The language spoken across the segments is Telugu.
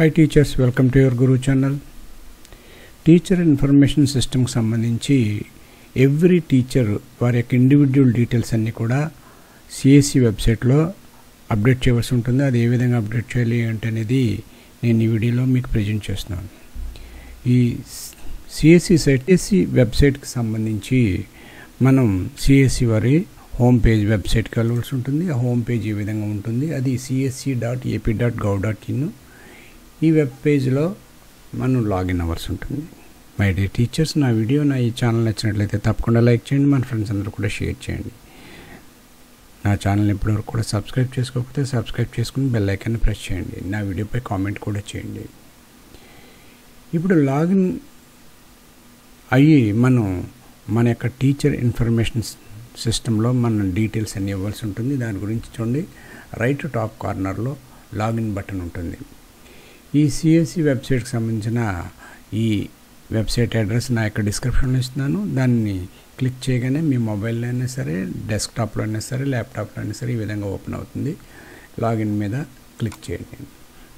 Hi teachers, welcome to your Guru channel. Teacher information సిస్టమ్కి సంబంధించి ఎవ్రీ టీచర్ వారి యొక్క ఇండివిజువల్ డీటెయిల్స్ అన్నీ కూడా సిఎస్సి వెబ్సైట్లో అప్డేట్ చేయవలసి ఉంటుంది. అది ఏ విధంగా అప్డేట్ చేయాలి అంటే అనేది నేను ఈ వీడియోలో మీకు ప్రజెంట్ చేస్తున్నాను. ఈ సిఎస్సి వెబ్సైట్కి సంబంధించి మనం సిఎస్సి వారి హోమ్ పేజ్ వెబ్సైట్కి వెళ్ళవలసి ఉంటుంది. ఆ హోమ్ పేజ్ ఈ విధంగా ఉంటుంది. అది csc.ap.gov.in. ఈ వెబ్ పేజ్లో మనం లాగిన్ అవ్వాల్సి ఉంటుంది. మై డియర్ టీచర్స్, నా వీడియో ఈ ఛానల్ నచ్చినట్లయితే తప్పకుండా లైక్ చేయండి, మన ఫ్రెండ్స్ అందరూ కూడా షేర్ చేయండి. నా ఛానల్ ఇప్పటివరకు కూడా సబ్స్క్రైబ్ చేసుకోకపోతే సబ్స్క్రైబ్ చేసుకుని బెల్ ఐకాన్ ప్రెస్ చేయండి. నా వీడియోపై కామెంట్ కూడా చేయండి. ఇప్పుడు లాగిన్ అయ్యి మనం మన యొక్క టీచర్ ఇన్ఫర్మేషన్ సిస్టంలో మన డీటెయిల్స్ అన్నీ ఇవ్వాల్సి ఉంటుంది. దాని గురించి చూడండి, రైట్ టాప్ కార్నర్లో లాగిన్ బటన్ ఉంటుంది. ఈ సిఎస్సి వెబ్సైట్కి సంబంధించిన ఈ వెబ్సైట్ అడ్రస్ నా యొక్క డిస్క్రిప్షన్లో ఇస్తున్నాను. దాన్ని క్లిక్ చేయగానే మీ మొబైల్లో అయినా సరే, డెస్క్టాప్లో అయినా సరే, ల్యాప్టాప్లో అయినా సరే ఈ విధంగా ఓపెన్ అవుతుంది. లాగిన్ మీద క్లిక్ చేయండి.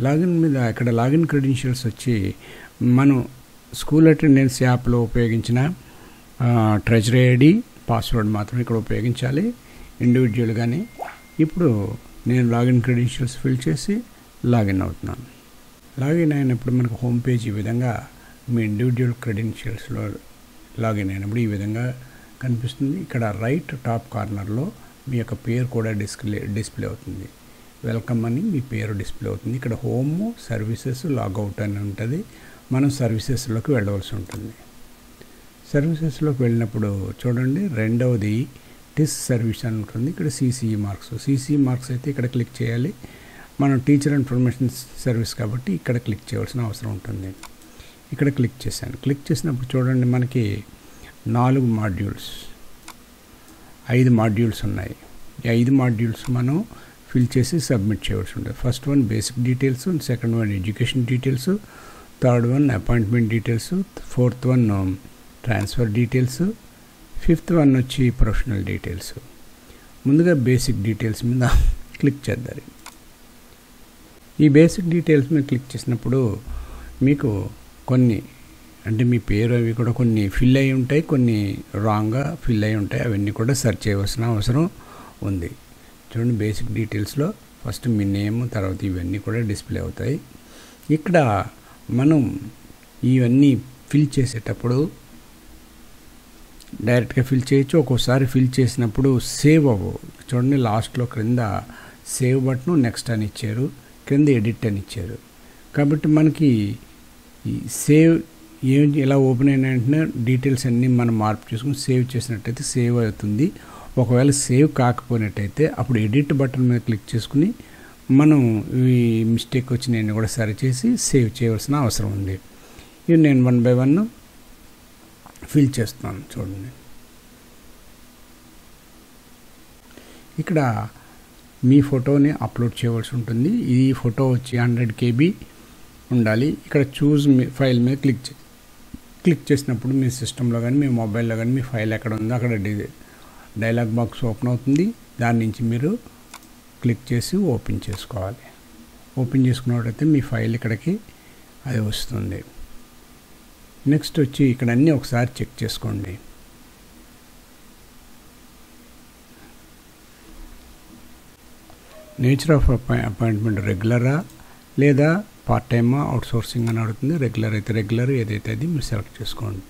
లాగిన్ మీద ఇక్కడ లాగిన్ క్రెడెన్షియల్స్ వచ్చి మనం స్కూల్ అటెండెన్స్ యాప్లో ఉపయోగించిన ట్రెజరీ ఐడి, పాస్వర్డ్ మాత్రం ఇక్కడ ఉపయోగించాలి ఇండివిజువల్. కానీ ఇప్పుడు నేను లాగిన్ క్రెడెన్షియల్స్ ఫిల్ చేసి లాగిన్ అవుతున్నాను. లాగిన్ అయినప్పుడు మనకు హోమ్ పేజ్ ఈ విధంగా మీ ఇండివిజువల్ క్రెడెన్షియల్స్లో లాగిన్ అయినప్పుడు ఈ విధంగా కనిపిస్తుంది. ఇక్కడ రైట్ టాప్ కార్నర్లో మీ యొక్క పేరు కూడా డిస్ప్లే అవుతుంది. వెల్కమ్ అని మీ పేరు డిస్ప్లే అవుతుంది. ఇక్కడ హోమ్, సర్వీసెస్, లాగౌట్ అని ఉంటుంది. మనం సర్వీసెస్లోకి వెళ్ళవలసి ఉంటుంది. సర్వీసెస్లోకి వెళ్ళినప్పుడు చూడండి, రెండవది టిస్ సర్వీస్ అని ఉంటుంది. ఇక్కడ సిసిఈ మార్క్స్ అయితే ఇక్కడ క్లిక్ చేయాలి. మనం టీచర్ ఇన్ఫర్మేషన్ సర్వీస్ కాబట్టి ఇక్కడ క్లిక్ చేయవలసిన అవసరం ఉంటుంది. ఇక్కడ క్లిక్ చేశాను. క్లిక్ చేసినప్పుడు చూడండి, మనకి 5 మాడ్యూల్స్ ఉన్నాయి. ఈ 5 మాడ్యూల్స్ మనం ఫిల్ చేసి సబ్మిట్ చేయవలసి ఉంటుంది. First one basic details, second one education details, third one appointment details, fourth one transfer details, fifth one వచ్చి ప్రొఫెషనల్ డీటెయిల్స్. ముందుగా బేసిక్ డీటెయిల్స్ మీద క్లిక్ చేద్దాం. ఈ బేసిక్ డీటెయిల్స్ మీద క్లిక్ చేసినప్పుడు మీకు కొన్ని అంటే మీ పేరు అవి కూడా కొన్ని ఫిల్ అయి ఉంటాయి, కొన్ని రాంగ్గా ఫిల్ అయి ఉంటాయి. అవన్నీ కూడా సెర్చ్ చేయవలసిన అవసరం ఉంది. చూడండి, బేసిక్ డీటెయిల్స్లో ఫస్ట్ మీ నేమ్, తర్వాత ఇవన్నీ కూడా డిస్ప్లే అవుతాయి. ఇక్కడ మనం ఇవన్నీ ఫిల్ చేసేటప్పుడు డైరెక్ట్గా ఫిల్ చేయొచ్చు. ఒక్కోసారి ఫిల్ చేసినప్పుడు సేవ్ అవ్వవు. చూడండి, లాస్ట్లో క్రింద సేవ్ బటన్, నెక్స్ట్ అని ఇచ్చారు, కింద ఎడిట్ అని ఇచ్చారు. కాబట్టి మనకి ఈ సేవ్ ఎలా ఓపెన్ అయిన వెంటనే డీటెయిల్స్ అన్నీ మనం మార్పు చేసుకుని సేవ్ చేసినట్టయితే సేవ్ అవుతుంది. ఒకవేళ సేవ్ కాకపోయినట్టయితే అప్పుడు ఎడిట్ బటన్ మీద క్లిక్ చేసుకుని మనం ఈ మిస్టేక్ వచ్చినవి కూడా సరి చేసి సేవ్ చేయవలసిన అవసరం ఉంది. ఇవి నేను 1 by 1 ఫిల్ చేస్తున్నాను. చూడండి, ఇక్కడ మీ ఫోటోని అప్లోడ్ చేయవలసి ఉంటుంది. ఈ ఫోటో వచ్చి 100 KB ఉండాలి. ఇక్కడ చూజ్ ఫైల్ మీద క్లిక్ చేసినప్పుడు మీ సిస్టంలో కానీ మీ మొబైల్లో కానీ మీ ఫైల్ ఎక్కడ ఉందో అక్కడ డైలాగ్ బాక్స్ ఓపెన్ అవుతుంది. దాని నుంచి మీరు క్లిక్ చేసి ఓపెన్ చేసుకోవాలి. ఓపెన్ చేసుకున్నట్టయితే మీ ఫైల్ ఇక్కడికి అది వస్తుంది. నెక్స్ట్ వచ్చి ఇక్కడ అన్నీ ఒకసారి చెక్ చేసుకోండి. నేచర్ ఆఫ్ అపాయింట్మెంట్ రెగ్యులరా లేదా పార్ట్ టైమా, అవుట్సోర్సింగ్ అని అడుగుతుంది. రెగ్యులర్ అయితే రెగ్యులర్, ఏదైతే అది మీరు సెలెక్ట్ చేసుకోండి.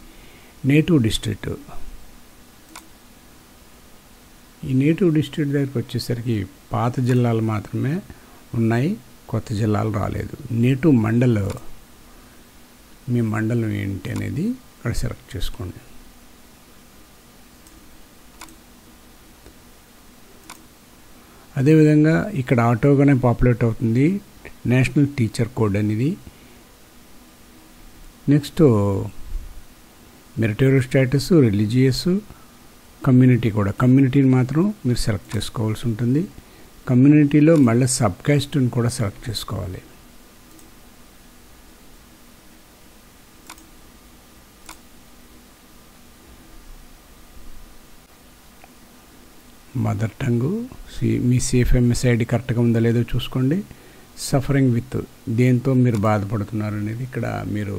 నేటివ్ డిస్ట్రిక్ట్, ఈ నేటివ్ డిస్ట్రిక్ట్ దగ్గరికి వచ్చేసరికి పాత జిల్లాలు మాత్రమే ఉన్నాయి, కొత్త జిల్లాలు రాలేదు. నేటివ్ మండల్, మీ మండలం ఏంటి అనేది ఇక్కడ సెలెక్ట్ చేసుకోండి. అదేవిధంగా ఇక్కడ ఆటోగానే పాపులేట్ అవుతుంది నేషనల్ టీచర్ కోడ్ అనేది. నెక్స్ట్ మెరిటోరియల్ స్టేటస్, రిలీజియస్, కమ్యూనిటీ కూడా. కమ్యూనిటీని మాత్రం మీరు సెలెక్ట్ చేసుకోవాల్సి ఉంటుంది. కమ్యూనిటీలో మళ్ళీ సబ్ కాస్ట్ని కూడా సెలెక్ట్ చేసుకోవాలి. మదర్ టంగు, మీ CFMS ఐడి కరెక్ట్గా ఉందో లేదో చూసుకోండి. సఫరింగ్ విత్, దేంతో మీరు బాధపడుతున్నారు అనేది ఇక్కడ మీరు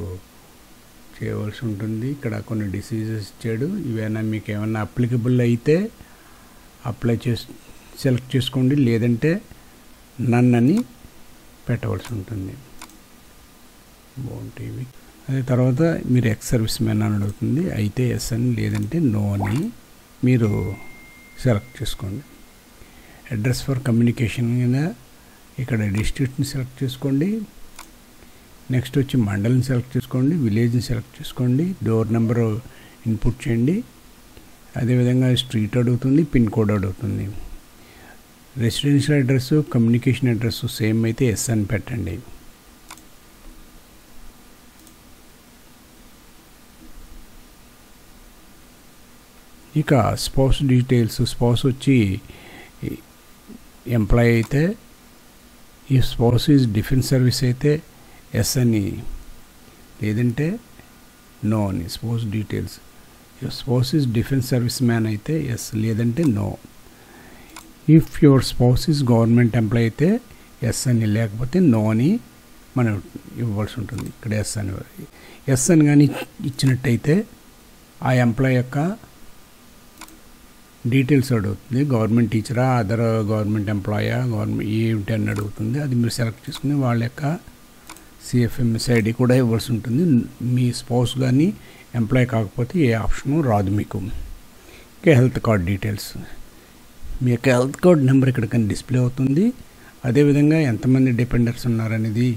చేయవలసి ఉంటుంది. ఇక్కడ కొన్ని డిసీజెస్ ఇచ్చాడు. ఇవైనా మీకు ఏమైనా అప్లికబుల్ అయితే సెలెక్ట్ చేసుకోండి, లేదంటే నన్ అని పెట్టవలసి ఉంటుంది. బాగుంటుంది. అదే తర్వాత మీరు ఎక్స్ సర్వీస్ మ్యాన్ అని అడుగుతుంది, అయితే ఎస్ అని, లేదంటే నో అని మీరు సెలెక్ట్ చేసుకోండి. అడ్రస్ ఫర్ కమ్యూనికేషన్ కింద ఇక్కడ డిస్ట్రిక్ట్ని సెలెక్ట్ చేసుకోండి. నెక్స్ట్ వచ్చి మండల్ని సెలెక్ట్ చేసుకోండి, విలేజ్ని సెలెక్ట్ చేసుకోండి, డోర్ నెంబర్ ఇన్పుట్ చేయండి. అదేవిధంగా స్ట్రీట్ అడుగుతుంది, పిన్ కోడ్ అడుగుతుంది. Residential address, communication address same అయితే ఎస్ అని పెట్టండి. ఇక స్పౌస్ డీటెయిల్స్, స్పౌస్ వచ్చి ఎంప్లాయీ అయితే, ఈ స్పౌస్ ఈజ్ డిఫెన్స్ సర్వీస్ అయితే ఎస్ అని, లేదంటే నో అని. Spouse details, spouse is defence service man అయితే ఎస్, లేదంటే no. If your spouse is government employee అయితే ఎస్ అని, లేకపోతే నో అని మనం ఇవ్వాల్సి ఉంటుంది. ఇక్కడ ఎస్ అని కానీ ఇచ్చినట్టయితే ఆ ఎంప్లాయీ యొక్క డీటెయిల్స్ అడుగుతుంది. గవర్నమెంట్ టీచరా, అదర్ గవర్నమెంట్ ఎంప్లాయా, గవర్నమెంట్ ఏమిటి అని అడుగుతుంది. అది మీరు సెలెక్ట్ చేసుకుని వాళ్ళ యొక్క సిఎఫ్ఎంఎస్ ఐడి కూడా ఇవ్వాల్సి ఉంటుంది. మీ స్పౌస్ కానీ ఎంప్లాయీ కాకపోతే ఏ ఆప్షను రాదు మీకు. ఇంకా హెల్త్ కార్డ్ డీటెయిల్స్, మీ యొక్క హెల్త్ కార్డ్ నెంబర్ ఇక్కడ కానీ డిస్ప్లే అవుతుంది. అదేవిధంగా ఎంతమంది డిపెండర్స్ ఉన్నారనేది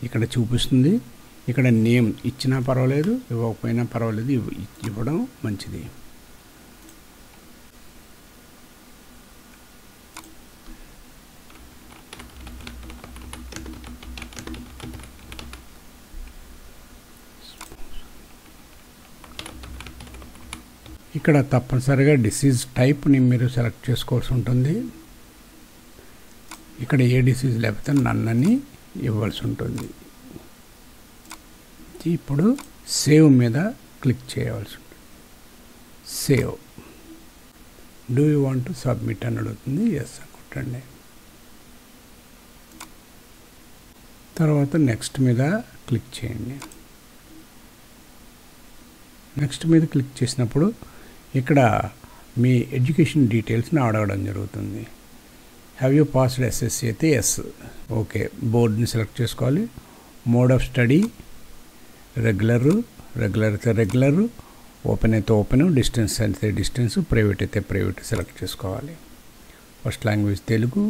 ఇక్కడ చూపిస్తుంది. ఇక్కడ నేమ్ ఇచ్చినా పర్వాలేదు, ఇవ్వకపోయినా పర్వాలేదు, ఇవ్వడం మంచిది. ఇక్కడ తప్పనిసరిగా డిసీజ్ టైప్ని మీరు సెలెక్ట్ చేసుకోవాల్సి ఉంటుంది. ఇక్కడ ఏ డిసీజ్ లేకపోతే నన్నని ఇవ్వాల్సి ఉంటుంది. ఇప్పుడు సేవ్ మీద క్లిక్ చేయవలసి ఉంటుంది. Save. Do you want to submit అని అడుగుతుంది, ఎస్ అనుకుంటండి. తర్వాత నెక్స్ట్ మీద క్లిక్ చేయండి. నెక్స్ట్ మీద క్లిక్ చేసినప్పుడు ఇక్కడ మీ ఎడ్యుకేషన్ డీటెయిల్స్ని అడగడం జరుగుతుంది. హ్యావ్ యూ పాస్డ్ ఎస్ఎస్సి అయితే ఎస్, ఓకే. బోర్డుని సెలెక్ట్ చేసుకోవాలి. మోడ్ ఆఫ్ స్టడీ రెగ్యులర్ అయితే రెగ్యులర్, ఓపెన్ అయితే ఓపెన్, డిస్టెన్స్ అయితే డిస్టెన్స్, ప్రైవేట్ అయితే ప్రైవేట్ సెలెక్ట్ చేసుకోవాలి. ఫస్ట్ లాంగ్వేజ్ తెలుగు,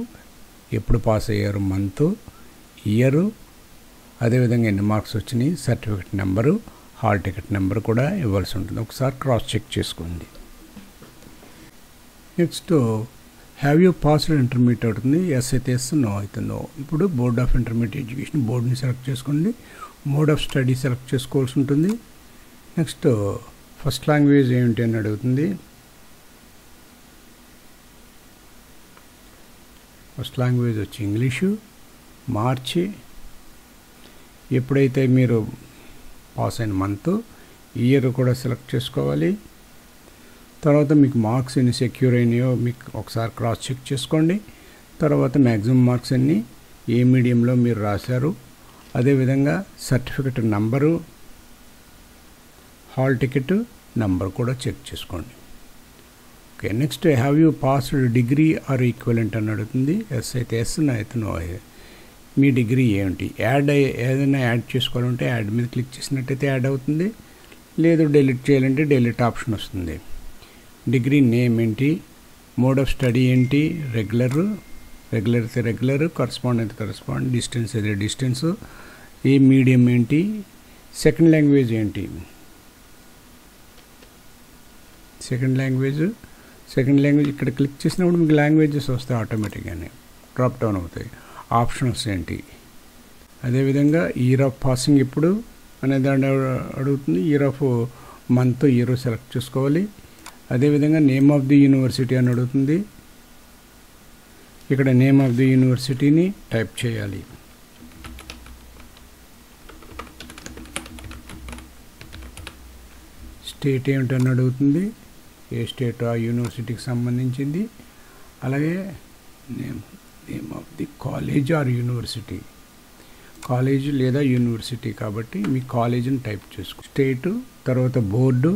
ఎప్పుడు పాస్ అయ్యారు, మంత్, ఇయరు, అదేవిధంగా ఎన్ని మార్క్స్ వచ్చినాయి, certificate number, hall ticket number కూడా ఇవ్వాల్సి ఉంటుంది. ఒకసారి క్రాస్ చెక్ చేసుకోండి. Next have you passed intermediate అవుతుంది, ఎస్ అయితే ఎస్, నో అయితే నో. ఇప్పుడు board of intermediate education బోర్డుని select చేసుకోండి. మోడ్ ఆఫ్ స్టడీ సెలెక్ట్ చేసుకోవాల్సి ఉంటుంది. నెక్స్ట్ ఫస్ట్ లాంగ్వేజ్ ఏమిటి అని అడుగుతుంది. ఫస్ట్ లాంగ్వేజ్ వచ్చి ఇంగ్లీషు. మార్చి, ఎప్పుడైతే మీరు పాస్ అయిన మంత్, ఇయర్ కూడా సెలెక్ట్ చేసుకోవాలి. తర్వాత మీకు మార్క్స్ ఎన్ని సెక్యూర్ అయినాయో మీకు ఒకసారి క్రాస్ చెక్ చేసుకోండి. తర్వాత మ్యాక్సిమం మార్క్స్ అన్నీ ఏ మీడియంలో మీరు రాశారు, అదేవిధంగా certificate number, hall ticket number కూడా చెక్ చేసుకోండి. Okay. Next have you passed degree or equivalent అని అడుగుతుంది. ఎస్ అయితే ఎస్, నో అయితే నో. మీ డిగ్రీ ఏమిటి, ఏదైనా యాడ్ చేసుకోవాలంటే యాడ్ మీద క్లిక్ చేసినట్టయితే యాడ్ అవుతుంది. లేదు డిలీట్ చేయాలంటే డిలీట్ ఆప్షన్ వస్తుంది. డిగ్రీ నేమ్ ఏంటి, మోడ్ ఆఫ్ స్టడీ ఏంటి, రెగ్యులర్ అయితే రెగ్యులర్, కరస్పాండ్ అయితే కరస్పాండ్, డిస్టెన్స్ అయితే డిస్టెన్స్, ఏ మీడియం ఏంటి, సెకండ్ లాంగ్వేజ్ ఏంటి. సెకండ్ లాంగ్వేజ్ ఇక్కడ క్లిక్ చేసినప్పుడు మీకు లాంగ్వేజెస్ వస్తాయి ఆటోమేటిక్గానే, డ్రాప్ డౌన్ అవుతాయి. ఆప్షన్స్ ఏంటి, అదేవిధంగా ఇయర్ ఆఫ్ పాసింగ్ ఎప్పుడు అనేది అడుగుతుంది. Year of month, year select చేసుకోవాలి. అదేవిధంగా నేమ్ ఆఫ్ ది యూనివర్సిటీ అని అడుగుతుంది. ఇక్కడ నేమ్ ఆఫ్ ది యూనివర్సిటీని టైప్ చేయాలి. స్టేట్ ఏమిటని అడుగుతుంది, ఏ స్టేట్ ఆ యూనివర్సిటీకి సంబంధించింది. అలాగే name of the college college are university, college లేదా యూనివర్సిటీ కాబట్టి మీ కాలేజీని టైప్ చేసుకో. స్టేటు, తర్వాత బోర్డు,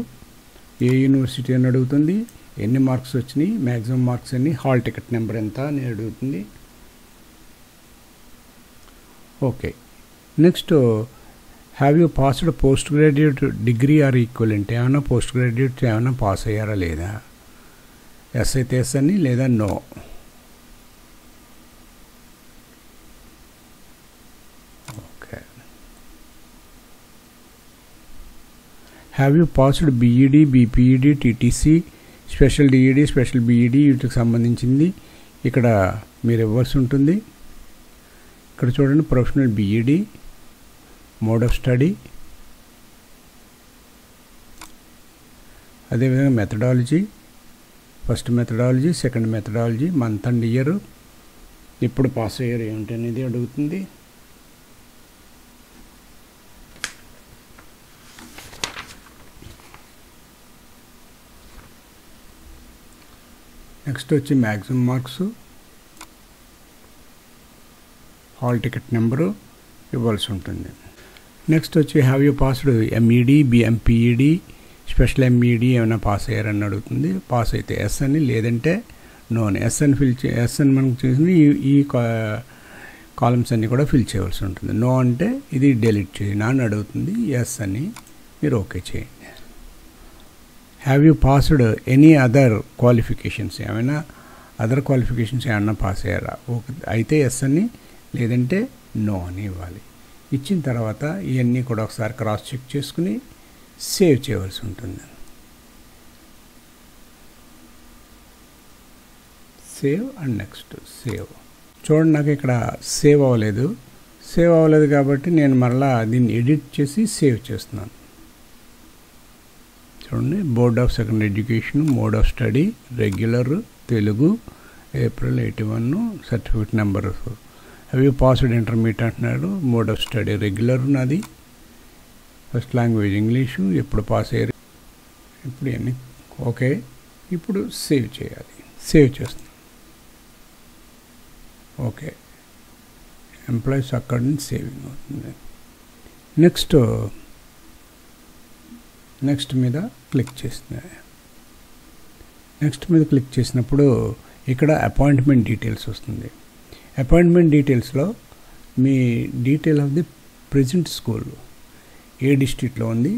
ఏ యూనివర్సిటీ అని అడుగుతుంది, ఎన్ని మార్క్స్ వచ్చినాయి, మ్యాక్సిమం మార్క్స్ ఎన్ని, హాల్ టికెట్ నెంబర్ ఎంత అని అడుగుతుంది. Okay. Next have you passed post graduate degree or equivalent, ఏమైనా పోస్ట్ గ్రాడ్యుయేట్ ఏమైనా పాస్ అయ్యారా లేదా, ఎస్ అయితే ఎస్ అని, లేదా no. Okay. Have you passed BEd, BPEd, TTC, special DEd, special BEd, వీటికి సంబంధించింది ఇక్కడ మీరు ఇవ్వాల్సి ఉంటుంది. ఇక్కడ చూడండి, professional BEd, mode of study, అదేవిధంగా methodology, first methodology, second methodology, month and year, ఎప్పుడు పాస్ అయ్యారు ఏమిటి అనేది అడుగుతుంది. నెక్స్ట్ వచ్చి maximum marks, hall ticket number ఇవ్వాల్సి ఉంటుంది. నెక్స్ట్ వచ్చి have you passed MEd, MPEd, special MEd ఏమైనా పాస్ అయ్యారని అడుగుతుంది. పాస్ అయితే ఎస్ అని, లేదంటే నో అని. ఎస్ అని ఎస్ అని మనకు చేసింది ఈ కాలమ్స్ అన్నీ కూడా ఫిల్ చేయవలసి ఉంటుంది. నో అంటే ఇది డెలీట్ చేయండి అని అడుగుతుంది. ఎస్ అని మీరు ఓకే చేయండి. Have you passed any other qualifications, ఏమైనా అదర్ క్వాలిఫికేషన్స్ ఏమైనా పాస్ అయ్యారా, ఓకే అయితే ఎస్ అని, లేదంటే నో అని ఇవ్వాలి. ఇచ్చిన తర్వాత ఇవన్నీ కూడా ఒకసారి క్రాస్ చెక్ చేసుకుని సేవ్ చేయవలసి ఉంటుంది. Save and next save. చూడండి, నాకు ఇక్కడ సేవ్ అవ్వలేదు కాబట్టి నేను మరలా దీన్ని ఎడిట్ చేసి సేవ్ చేస్తున్నాను. చూడండి, board of secondary education, mode of study, regular, Telugu, April 81, certificate number. Have you passed intermediate అంటున్నాడు. మోడ్ ఆఫ్ స్టడీ రెగ్యులర్ నాది, ఫస్ట్ లాంగ్వేజ్ ఇంగ్లీషు, ఎప్పుడు పాస్ అయ్యారు, ఇప్పుడు ఇవన్నీ ఓకే. ఇప్పుడు సేవ్ చేయాలి. సేవ్ చేస్తున్నాం. ఓకే, ఎంప్లాయీస్ అక్కడ నుంచి సేవింగ్ అవుతుంది. నెక్స్ట్ మీద క్లిక్ చేస్తున్నాయి. నెక్స్ట్ మీద క్లిక్ చేసినప్పుడు ఇక్కడ అపాయింట్మెంట్ డీటెయిల్స్ వస్తుంది. అపాయింట్మెంట్ డీటెయిల్స్లో మీ detail of the present school, ఏ డిస్ట్రిక్ట్లో ఉంది,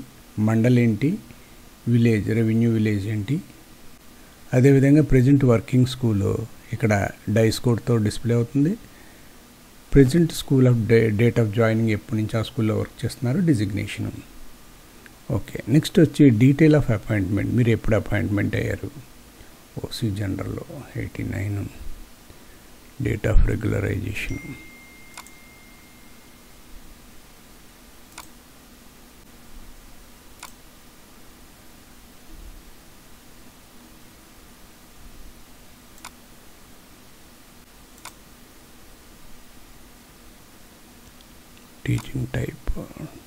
మండల్ ఏంటి, విలేజ్, రెవెన్యూ విలేజ్ ఏంటి, అదేవిధంగా ప్రెజెంట్ వర్కింగ్ స్కూలు ఇక్కడ డైస్ కోడ్తో డిస్ప్లే అవుతుంది. Present school of date of joining, ఎప్పటి నుంచి ఆ స్కూల్లో వర్క్ చేస్తున్నారు, డిజిగ్నేషన్. ఓకే. నెక్స్ట్ వచ్చి డీటెయిల్ ఆఫ్ అపాయింట్మెంట్, మీరు ఎప్పుడు అపాయింట్మెంట్ అయ్యారు, ఓసీ జనరల్లో 89, date of regularisation, teaching type,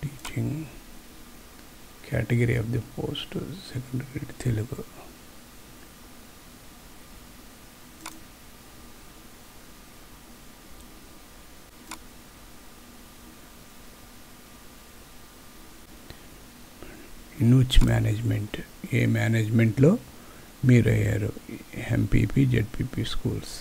teaching, category of the post, secondary Telugu. In which management, ఏ మేనేజ్మెంట్లో మీరు అయ్యారు, MPP, ZPP schools.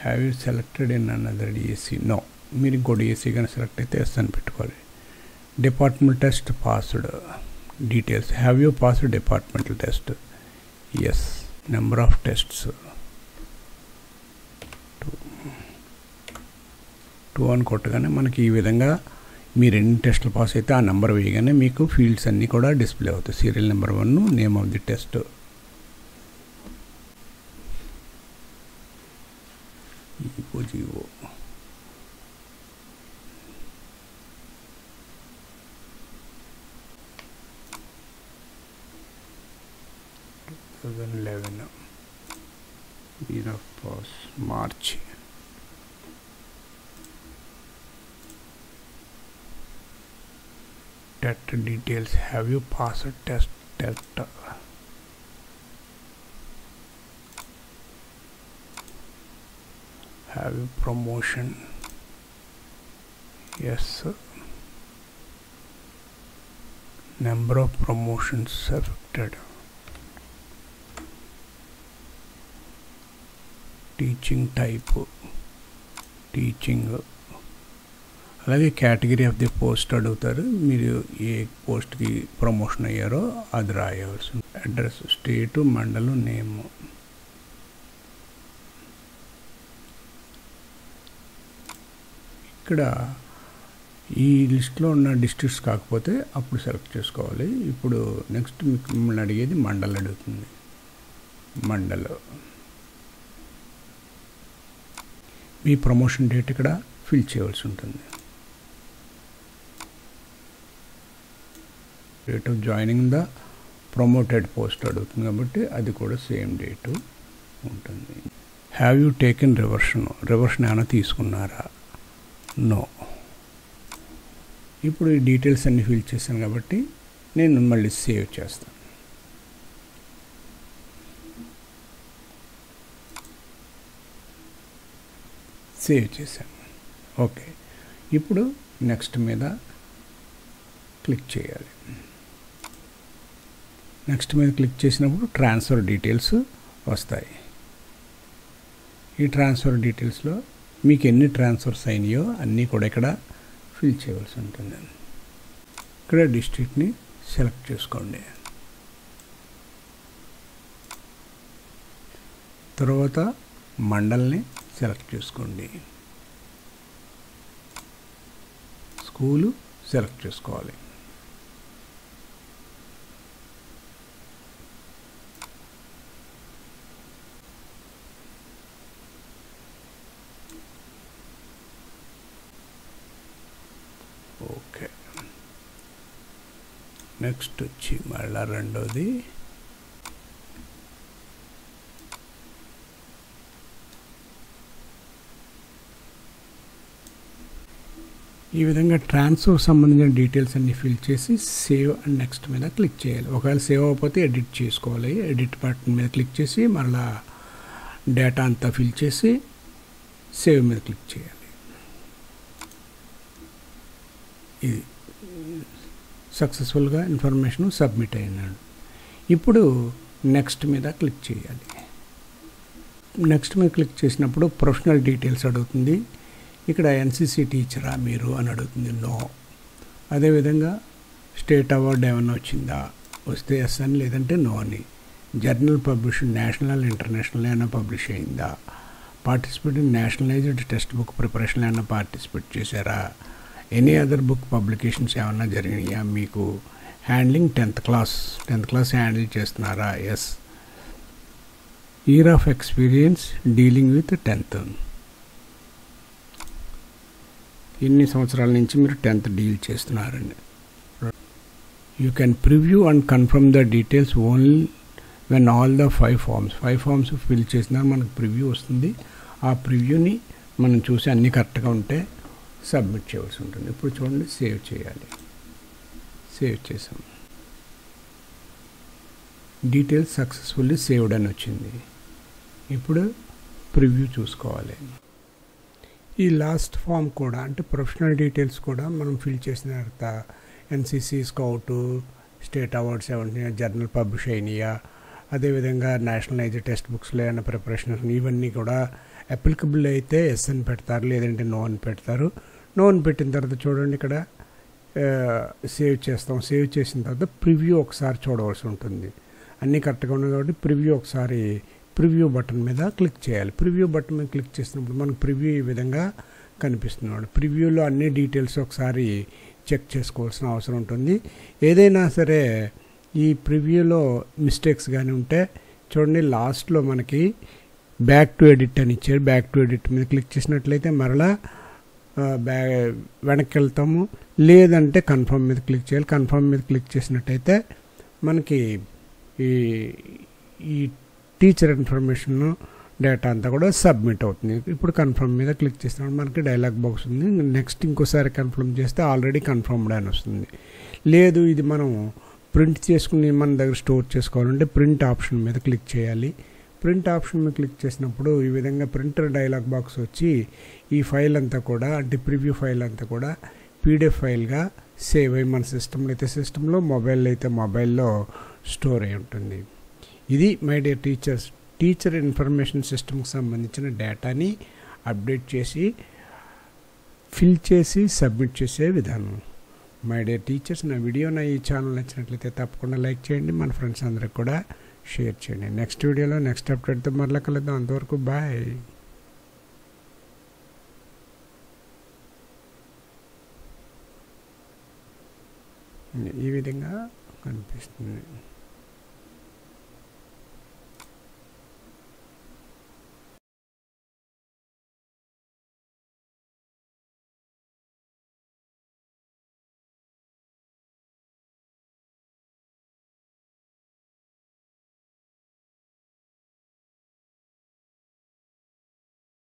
Have you selected in another DSC, no. మీరు ఇంకో డిఎస్సి కానీ సెలెక్ట్ అయితే ఎస్ అని పెట్టుకోవాలి. Department test passed, details, have you passed departmental test, yes. Number of tests 2 అని కొట్టగానే మనకి ఈ విధంగా మీరు ఎన్ని టెస్టులు పాస్ అయితే ఆ నెంబర్ వేయగానే మీకు ఫీల్డ్స్ అన్నీ కూడా డిస్ప్లే అవుతాయి. Serial number 1, name of the test. GO 2011, year of pass, March. TET details, have you passed test? have a promotion, yes, number of promotions affected, teaching type, teaching, అలాగే కేటగిరీ ఆఫ్ ది పోస్ట్ అడుగుతారు. మీరు ఏ పోస్ట్కి ప్రమోషన్ అయ్యారో అది రాయవలసి, అడ్రస్, స్టేటు, మండలం, నేము. ఇక్కడ ఈ లిస్ట్లో ఉన్న డిస్ట్రిక్ట్స్ కాకపోతే అప్పుడు సెలెక్ట్ చేసుకోవాలి. ఇప్పుడు నెక్స్ట్ మిమ్మల్ని అడిగేది మండల్ అడుగుతుంది. మండలం, మీ ప్రమోషన్ డేట్ ఇక్కడ ఫిల్ చేయవలసి ఉంటుంది. Date of joining the promoted post అడుగుతుంది కాబట్టి అది కూడా సేమ్ డేటు ఉంటుంది. Have you taken reversion, reversion ఏమైనా తీసుకున్నారా? నో. ఇప్పుడు ఈ డీటెయిల్స్ అన్నీ ఫిల్ చేశాను కాబట్టి నేను మళ్ళీ సేవ్ చేస్తాను. సేవ్ చేశాను. ఓకే, ఇప్పుడు నెక్స్ట్ మీద క్లిక్ చేయాలి. నెక్స్ట్ మీద క్లిక్ చేసినప్పుడు ట్రాన్స్ఫర్ డీటెయిల్స్ వస్తాయి. ఈ ట్రాన్స్ఫర్ డీటెయిల్స్లో మీకు ఎన్ని ట్రాన్స్ఫర్స్ అయినాయో అన్నీ కూడా ఇక్కడ ఫిల్ చేయవలసి ఉంటుంది. ఇక్కడ డిస్ట్రిక్ట్ని సెలెక్ట్ చేసుకోండి. తర్వాత మండల్ని సెలెక్ట్ చేసుకోండి. స్కూలు సెలెక్ట్ చేసుకోవాలి. ఓకే, నెక్స్ట్ వచ్చి మళ్ళా రెండోది ఈ విధంగా ట్రాన్స్ఫర్ సంబంధించిన డీటెయిల్స్ అన్ని ఫిల్ చేసి సేవ్ అండ్ నెక్స్ట్ మీద క్లిక్ చేయాలి. ఒకవేళ సేవ్ అవ్వకపోతే ఎడిట్ చేసుకోవాలి. ఎడిట్ బటన్ మీద క్లిక్ చేసి మళ్ళా డేటా అంతా ఫిల్ చేసి సేవ్ మీద క్లిక్ చేయాలి. ఇది సక్సెస్ఫుల్గా ఇన్ఫర్మేషన్ సబ్మిట్ అయినాడు. ఇప్పుడు నెక్స్ట్ మీద క్లిక్ చేయాలి. నెక్స్ట్ మీద క్లిక్ చేసినప్పుడు ప్రొఫెషనల్ డీటెయిల్స్ అడుగుతుంది. ఇక్కడ ఎన్సిసి టీచరా మీరు అని అడుగుతుంది. నో. అదేవిధంగా స్టేట్ అవార్డు ఏమన్నా వచ్చిందా, వస్తే ఎస్ అని, లేదంటే నో అని. జర్నల్ పబ్లిష్, నేషనల్ ఇంటర్నేషనల్ ఏమైనా పబ్లిష్ అయిందా, participate in nationalized text book preparation ఏమైనా పార్టిసిపేట్ చేశారా, ఎనీ అదర్ బుక్ పబ్లికేషన్స్ ఏమన్నా జరిగినాయా మీకు, హ్యాండ్లింగ్ 10th క్లాస్ హ్యాండిల్ చేస్తున్నారా, yes. Year of experience dealing with 10th, ఎన్ని సంవత్సరాల నుంచి మీరు 10th డీల్ చేస్తున్నారండి. You can preview and confirm the details only when all the 5 forms fill చేసినా మనకు ప్రివ్యూ వస్తుంది. ఆ ప్రివ్యూని మనం చూసి అన్నీ కరెక్ట్గా ఉంటే సబ్మిట్ చేయవలసి ఉంటుంది. ఇప్పుడు చూడండి, సేవ్ చేయాలి. సేవ్ చేసాం. డీటెయిల్స్ సక్సెస్ఫుల్లీ సేవ్డ్ అని వచ్చింది. ఇప్పుడు ప్రివ్యూ చూసుకోవాలి. ఈ లాస్ట్ ఫామ్ కూడా అంటే ప్రొఫెషనల్ డీటెయిల్స్ కూడా మనం ఫిల్ చేసిన తర్వాత ఎన్సిసి, స్కౌటు, స్టేట్ అవార్డ్స్ ఏమంటున్నాయా, జర్నల్ పబ్లిష్ అయినాయా, అదేవిధంగా నేషనలైజ్డ్ టెక్స్ట్ బుక్స్లో ఏమైనా ప్రిపరేషన్, ఇవన్నీ కూడా అప్లికబుల్ అయితే ఎస్ అని పెడతారు, లేదంటే నో అని పెడతారు. నో అని పెట్టిన తర్వాత చూడండి ఇక్కడ సేవ్ చేస్తాం. సేవ్ చేసిన తర్వాత ప్రివ్యూ ఒకసారి చూడవలసి ఉంటుంది. అన్నీ కరెక్ట్గా ఉన్నాయి కాబట్టి ప్రివ్యూ ఒకసారి ప్రివ్యూ బటన్ మీద క్లిక్ చేయాలి. ప్రివ్యూ బటన్ మీద క్లిక్ చేసినప్పుడు మనకు ప్రివ్యూ ఈ విధంగా కనిపిస్తున్నాడు. ప్రివ్యూలో అన్ని డీటెయిల్స్ ఒకసారి చెక్ చేసుకోవాల్సిన అవసరం ఉంటుంది. ఏదైనా సరే ఈ ప్రివ్యూలో మిస్టేక్స్ కానీ ఉంటే చూడండి, లాస్ట్లో మనకి బ్యాక్ టు ఎడిట్ అని ఇచ్చారు. బ్యాక్ టు ఎడిట్ మీద క్లిక్ చేసినట్లయితే మరలా వెనక్కి వెళ్తాము, లేదంటే కన్ఫర్మ్ మీద క్లిక్ చేయాలి. కన్ఫర్మ్ మీద క్లిక్ చేసినట్టయితే మనకి ఈ టీచర్ ఇన్ఫర్మేషన్ డేటా అంతా కూడా సబ్మిట్ అవుతుంది. ఇప్పుడు కన్ఫర్మ్ మీద క్లిక్ చేసినప్పుడు మనకి డైలాగ్ బాక్స్ ఉంది. నెక్స్ట్ ఇంకోసారి కన్ఫర్మ్ చేస్తే ఆల్రెడీ కన్ఫర్మ్డ్ అని వస్తుంది. లేదు ఇది మనం ప్రింట్ చేసుకుని మన దగ్గర స్టోర్ చేసుకోవాలంటే ప్రింట్ ఆప్షన్ మీద క్లిక్ చేయాలి. ప్రింట్ ఆప్షన్ మీద క్లిక్ చేసినప్పుడు ఈ విధంగా ప్రింటర్ డైలాగ్ బాక్స్ వచ్చి ఈ ఫైల్ అంతా కూడా అంటే ప్రివ్యూ ఫైల్ అంతా కూడా పీడిఎఫ్ ఫైల్గా సేవ్ అయ్యి మన సిస్టంలో అయితే సిస్టంలో, మొబైల్లో అయితే మొబైల్లో స్టోర్ అయి ఉంటుంది. ఇది my dear teachers, teacher information సిస్టమ్కి సంబంధించిన డేటాని అప్డేట్ చేసి ఫిల్ చేసి సబ్మిట్ చేసే విధానం. మై డియర్ టీచర్స్, నా వీడియో ఈ ఛానల్ నచ్చినట్లయితే తప్పకుండా లైక్ చేయండి, మన ఫ్రెండ్స్ అందరికి కూడా షేర్ చేయండి. నెక్స్ట్ వీడియోలో నెక్స్ట్ అప్డేట్తో మరలా కలుద్దాం. అంతవరకు బాయ్. ఈ విధంగా కనిపిస్తుంది.